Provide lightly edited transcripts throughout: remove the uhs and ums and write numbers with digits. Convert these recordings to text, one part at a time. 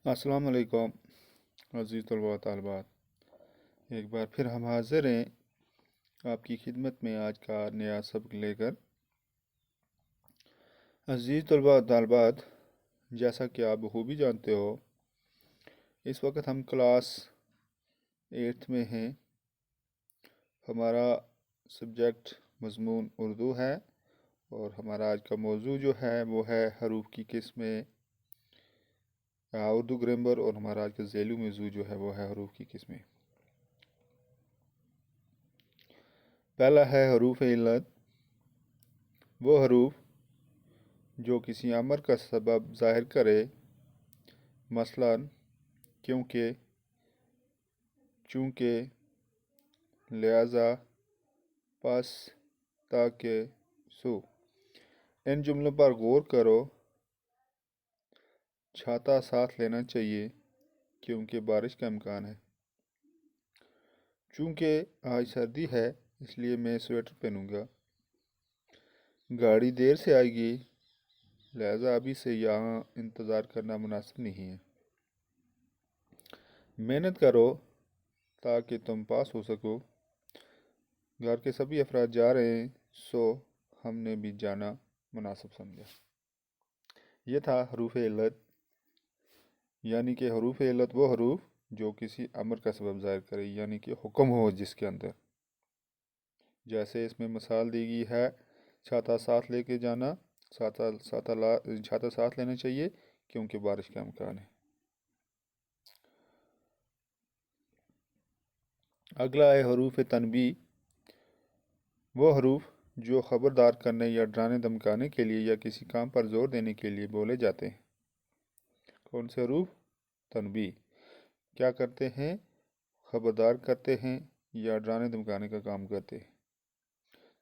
अस्सलाम वालेकुम अज़ीज़ तलबा व तालिबात। एक बार फिर हम हाज़िर हैं आपकी खिदमत में आज का नया सबक लेकर। अज़ीज़ तलबा व तालिबात, जैसा कि आप बखूबी जानते हो, इस वक्त हम क्लास 8th में हैं। हमारा सब्जेक्ट मज़मून उर्दू है और हमारा आज का मौजू जो है वो है हरूफ की किस्में, उर्दू ग्रामर। और हमारा आज का ज़ैली मौजू जो है वो है हरूफ की किस्में। पहला है हरूफ इल्लत, वो हरूफ जो किसी अमर का सबब ज़ाहिर करे, मसलन क्योंकि, चूँकि, लिहाजा, पस, ताकि, सो। इन जुमलों पर गौर करो। छाता साथ लेना चाहिए क्योंकि बारिश का इम्कान है। चूँकि आज सर्दी है इसलिए मैं स्वेटर पहनूंगा। गाड़ी देर से आएगी, लिहाजा अभी से यहाँ इंतज़ार करना मुनासिब नहीं है। मेहनत करो ताकि तुम पास हो सको। घर के सभी अफराद जा रहे हैं, सो हमने भी जाना मुनासिब समझा। ये था हरूफ इल्लत, यानी कि हरूफ इल्लत वो हरूफ जो किसी अमर का सबब ज़ाहिर करे, यानी कि हुक्म हो जिसके अंदर। जैसे इसमें मिसाल दी गई है, छाता साथ लेके जाना, छाता साथ लेना चाहिए क्योंकि बारिश का इम्कान है। अगला है हरूफ तनबी, वो हरूफ जो खबरदार करने या डराने धमकाने के लिए या किसी काम पर जोर देने के लिए बोले जाते हैं। कौन से हरूफ? तनबी। क्या करते हैं? खबरदार करते हैं या डराने धमकाने का काम करते हैं।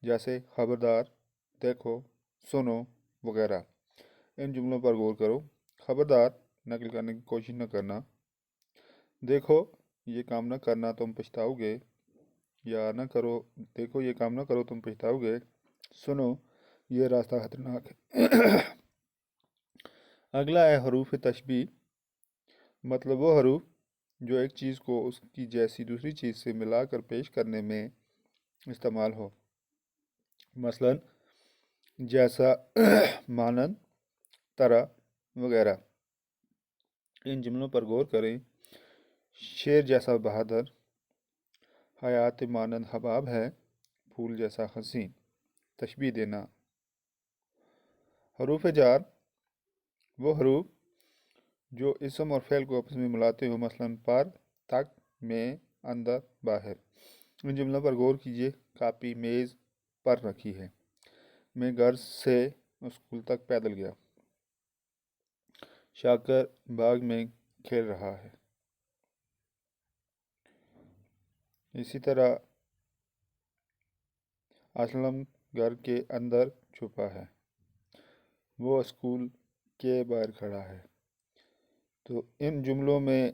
जैसे खबरदार, देखो, सुनो वगैरह। इन जुमलों पर गौर करो। खबरदार, नकल करने की कोशिश न करना। देखो, ये काम न करना तुम पछताओगे, या न करो, देखो ये काम न करो तुम पछताओगे। सुनो, ये रास्ता खतरनाक है। अगला है हरूफ तशबीह, मतलब वो हरूफ जो एक चीज़ को उसकी जैसी दूसरी चीज़ से मिलाकर पेश करने में इस्तेमाल हो। मसलन जैसा, मानंद, तरह वगैरह। इन जुमलों पर गौर करें। शेर जैसा बहादुर, हयात मानंद हबाब है, फूल जैसा हसीन। तशबीह देना। हरूफ जार, वो हरूफ जो इसम और फ़ेल को आपस में मिलाते हो, मसलन पर, तक, में, अंदर, बाहर। इन जुमलों पर गौर कीजिए। कापी मेज़ पर रखी है। मैं घर से स्कूल तक पैदल गया। शाकर बाग में खेल रहा है। इसी तरह असलम घर के अंदर छुपा है, वो स्कूल के बाहर खड़ा है। तो इन जुमलों में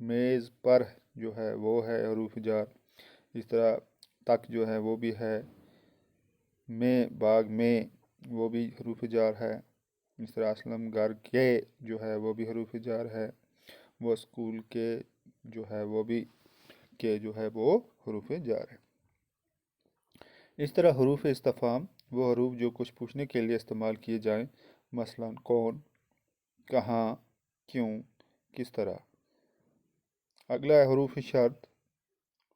मेज़ पर जो है वो है हरूफ जार। इस तरह तक जो है वो भी है, में, बाग में, वो भी हरूफ जार है। इस तरह असलम घर के जो है वो भी हरूफ जार है। वो स्कूल के जो है वो भी के जो है वो हरूफ जार है। इस तरह हरूफ इस्तिफ़हाम, वो हरूफ जो कुछ पूछने के लिए इस्तेमाल किए जाएं, मसलन कौन, कहाँ, क्यों, किस तरह। अगला है हरूफ शर्त,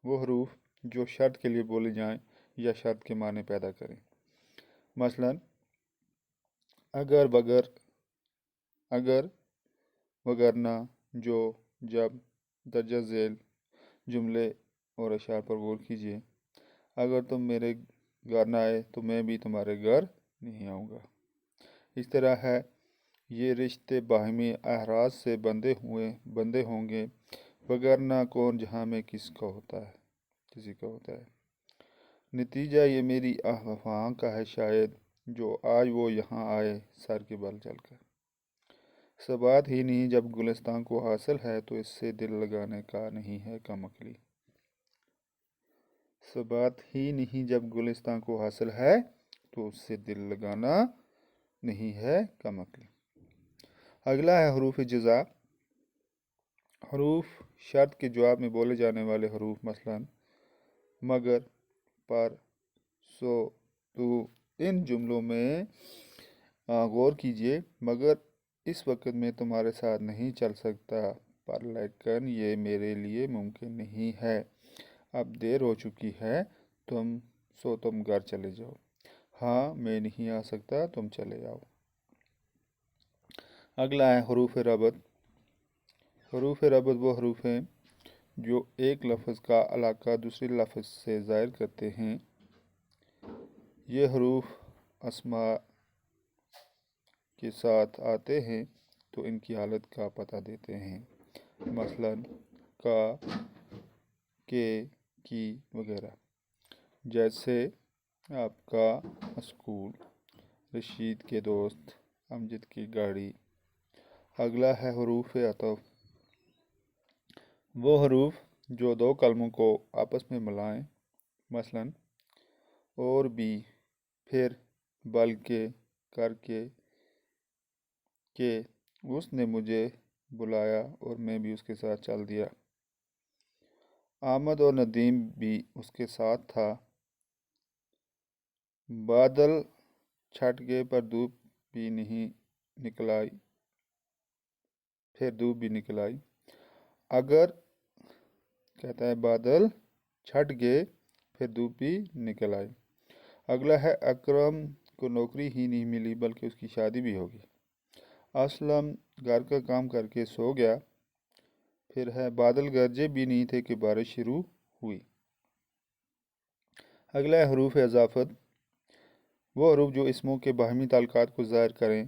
वो हरूफ जो शर्त के लिए बोले जाएं या शर्त के माने पैदा करें। मसलन अगर, बगर, अगर, वगरना, जो, जब, दर्जा झेल। जुमले और अशार पर गौर कीजिए। अगर तुम मेरे घर न आए तो मैं भी तुम्हारे घर नहीं आऊँगा। इस तरह है, ये रिश्ते बाहमी अहराज से बंधे होंगे, वगरना कौन जहाँ में किसी का होता है। नतीजा ये मेरी अफ़वाह का है शायद, जो आज वो यहाँ आए सर के बल चलकर। सबात ही नहीं जब गुलिस्तान को हासिल है तो इससे दिल लगाने का नहीं है कमअक्ली। सबात ही नहीं जब गुलिस्तान को हासिल है तो उससे दिल लगाना नहीं है कमअक्ली। اگلا ہے حروف جزا۔ حروف شرط کے جواب میں بولے جانے والے حروف، مثلا مگر، پر، سو، تو۔ ان جملوں میں غور کیجیے۔ مگر اس وقت میں تمہارے ساتھ نہیں چل سکتا، پر لیکن یہ میرے لیے ممکن نہیں ہے۔ اب دیر ہو چکی ہے، تم گھر چلے جاؤ۔ ہاں، میں نہیں آ سکتا، تم چلے جاؤ۔ اگلا ہے حروف ربط۔ حروف ربط وہ حروف ہیں جو ایک لفظ کا علاقہ دوسرے لفظ سے ظاہر کرتے ہیں۔ یہ حروف اسماء کے ساتھ آتے ہیں تو ان کی حالت کا پتہ دیتے ہیں، مثلا کا، کے، کی وغیرہ۔ جیسے آپ کا اسکول، رشید کے دوست، امجد کی گاڑی۔ اگلا ہے حروف عطف۔ وہ حروف جو دو کلموں کو آپس میں ملائیں، مثلا اور بھی، پھر، بلکہ، کر کے، اس نے مجھے بلایا اور میں بھی اس کے ساتھ چل دیا۔ آمد اور ندیم بھی اس کے ساتھ تھا۔ بادل چھٹ گئے پر دھوپ بھی نہیں نکل آئی، پھر دھوپ بھی نکل آئی۔ اگر کہتا ہے بادل چھٹ گئے پھر دھوپ بھی نکل آئی۔ اگلا ہے اکرم کو نوکری ہی نہیں ملی بلکہ اس کی شادی بھی ہوگی۔ اسلم گھر کا کام کر کے سو گیا۔ پھر ہے بادل گرجے بھی نہیں تھے کہ بارش شروع ہوئی۔ اگلا ہے حروف اضافت۔ وہ حروف جو اسموں کے باہمی تعلقات کو ظاہر کریں،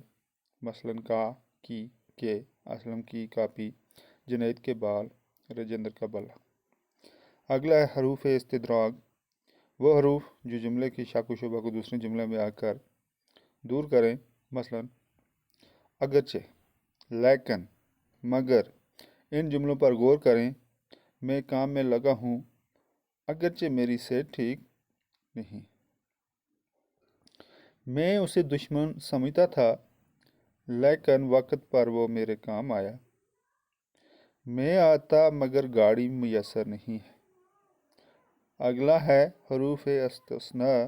مثلا کا، کی، کے، اسلم کی کاپی، جنید کے بال، رجندر کا بلا۔ اگلا ہے حروف استدراک۔ وہ حروف جو جملے کی شک و شبہ کو دوسرے جملے میں آ کر دور کریں، مثلا اگرچہ، لیکن، مگر۔ ان جملوں پر غور کریں۔ میں کام میں لگا ہوں اگرچہ میری صحت ٹھیک نہیں۔ میں اسے دشمن سمجھتا تھا لیکن وقت پر وہ میرے کام آیا۔ میں آتا مگر گاڑی میسر نہیں ہے۔ اگلا ہے حروف استثناء۔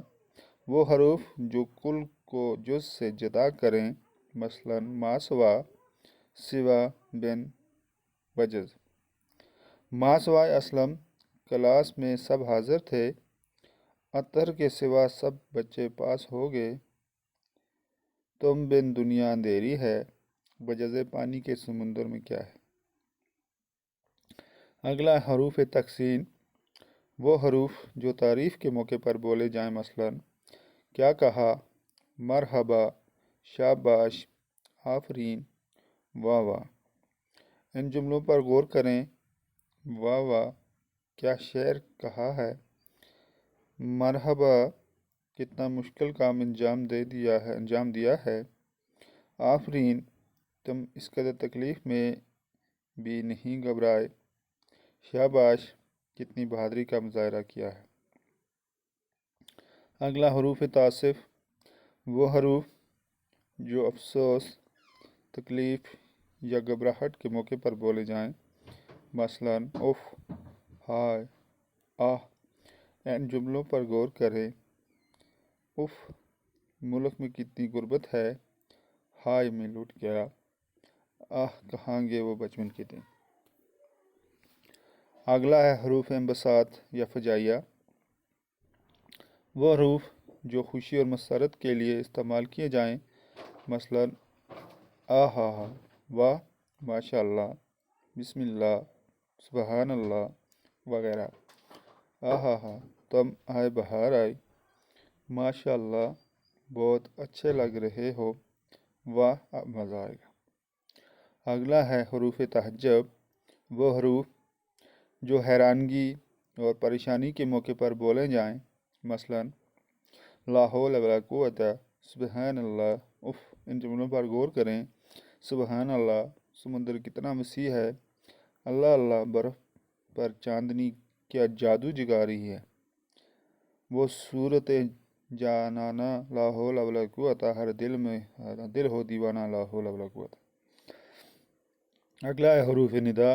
وہ حروف جو کل کو جز سے جدا کریں، مثلا ما سوا، سوا، بن، وجز۔ ما سوائے اسلم، کلاس میں سب حاضر تھے، اطہر کے سوا سب بچے پاس ہو گئے۔ تم بن دنیا اندھیری ہے، وجز پانی کے سمندر میں کیا ہے۔ اگلا حروف تقسیم۔ وہ حروف جو تعریف کے موقع پر بولے جائیں، مثلا کیا کہا، مرحبا، شاباش، آفرین، واہ واہ۔ ان جملوں پر غور کریں۔ واہ واہ کیا شعر کہا ہے، مرحبا کتنا مشکل کام انجام دیا ہے، آفرین تم اس قدر تکلیف میں بھی نہیں گھبرائے، شاباش کتنی بہادری کا مظاہرہ کیا ہے۔ اگلا حروف تعصف۔ وہ حروف جو افسوس، تکلیف یا گھبراہٹ کے موقع پر بولے جائیں، مثلا اف، ہائے، آہ۔ ان جملوں پر غور کریں۔ اف، ملک میں کتنی غربت ہے، ہائے میں لٹ گیا، آہ کہاں گے وہ بچپن کے دن۔ اگلا ہے حروف انبساط یا فجائیہ۔ وہ حروف جو خوشی اور مسرت کے لیے استعمال کیے جائیں، مثلا آ ہا ہا، واہ، ماشاء اللہ، بسم اللہ، سبحان اللہ وغیرہ۔ آ ہا ہا تم آئے بہار آئی، ماشاء اللہ بہت اچھے لگ رہے ہو، واہ اب مزہ آئے گا۔ اگلا ہے حروف تعجب۔ وہ حروف جو حیرانگی اور پریشانی کے موقع پر بولے جائیں، مثلا لا حول ولا قوت، سبحان اللہ، اف۔ ان جملوں پر غور کریں۔ سبحان اللہ، سمندر کتنا وسیع ہے، اللہ اللہ برف پر چاندنی کیا جادو جگا رہی ہے، وہ صورت جانانا، لا حول ولا قوت، ہر دل ہو دیوانہ، لا حول ولا قوت۔ अगला है हरूफ निदा।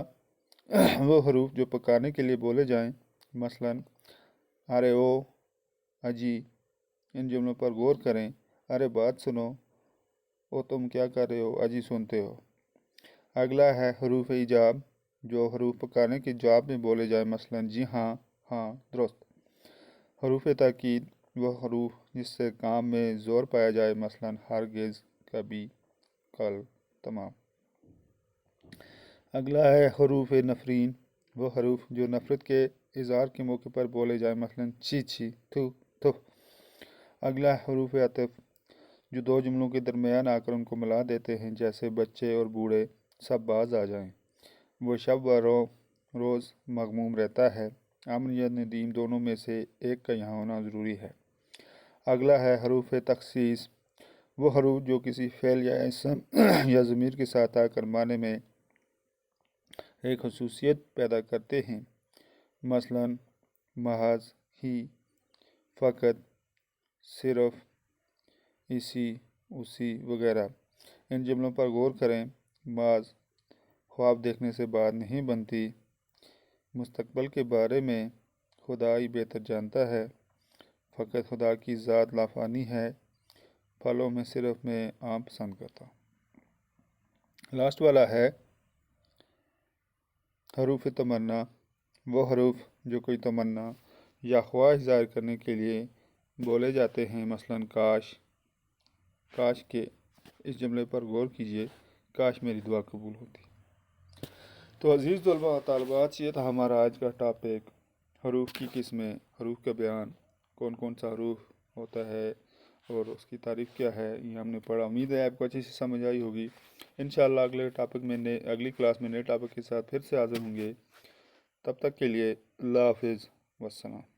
वो हरूफ जो पुकारने के लिए बोले जाएं, मसलन अरे ओ, अजी। इन जुमलों पर गौर करें। अरे बात सुनो, ओ तुम क्या कर रहे हो, अजी सुनते हो। अगला है हरूफ इजाब, जो हरूफ पुकारने के जवाब में बोले जाएं, मसलन जी हाँ, हाँ दुरुस्त। हरूफ ताकीद, वह हरूफ जिससे काम में ज़ोर पाया जाए, मसलन हरगिज़, कभी, कल, तमाम। अगला है हरूफ नफरीन, वो हरूफ जो नफ़रत के इज़हार के मौके पर बोले जाए, मसलन छी छी, थू थू। अगला है हरूफ अतफ़, जो दो जुमलों के दरमियान आकर उनको मिला देते हैं, जैसे बच्चे और बूढ़े सब बाज आ जाएं। वो शब व रोज़ मगमूम रहता है। अम्र या नदीम दोनों में से एक का यहाँ होना ज़रूरी है। अगला है हरूफ तखसीस, वो हरूफ जो किसी फ़ेल या इसम या ज़मीर के साथ आकर माने में एक खसूसियत पैदा करते हैं, मसलन महज, ही, फ़कत, सिर्फ, इसी, उसी वगैरह। इन जुमलों पर गौर करें। बाज़ ख्वाब देखने से बात नहीं बनती। मुस्तकबिल के बारे में खुदा ही बेहतर जानता है। फ़कत खुदा की ज़ात लाफ़ानी है। फलों में सिर्फ मैं आम पसंद करता हूँ। लास्ट वाला है हरूफ तमन्ना, वो हरूफ जो कोई तमन्ना या ख्वाहिश ज़ाहिर करने के लिए बोले जाते हैं, मसलन काश। काश के इस जुमले पर गौर कीजिए, काश मेरी दुआ कबूल होती। तो अज़ीज़ तलबा व तालिबात, ये था हमारा आज का टॉपिक, हरूफ की किस्में, हरूफ का बयान, कौन कौन सा हरूफ होता है और उसकी तारीफ़ क्या है, ये हमने पढ़ा। उम्मीद है आपको अच्छी से समझ आई होगी। इंशाअल्लाह अगले टॉपिक में अगली क्लास में नए टॉपिक के साथ फिर से हाज़िर होंगे। तब तक के लिए अल्लाह हाफ़िज़, वस्सलाम।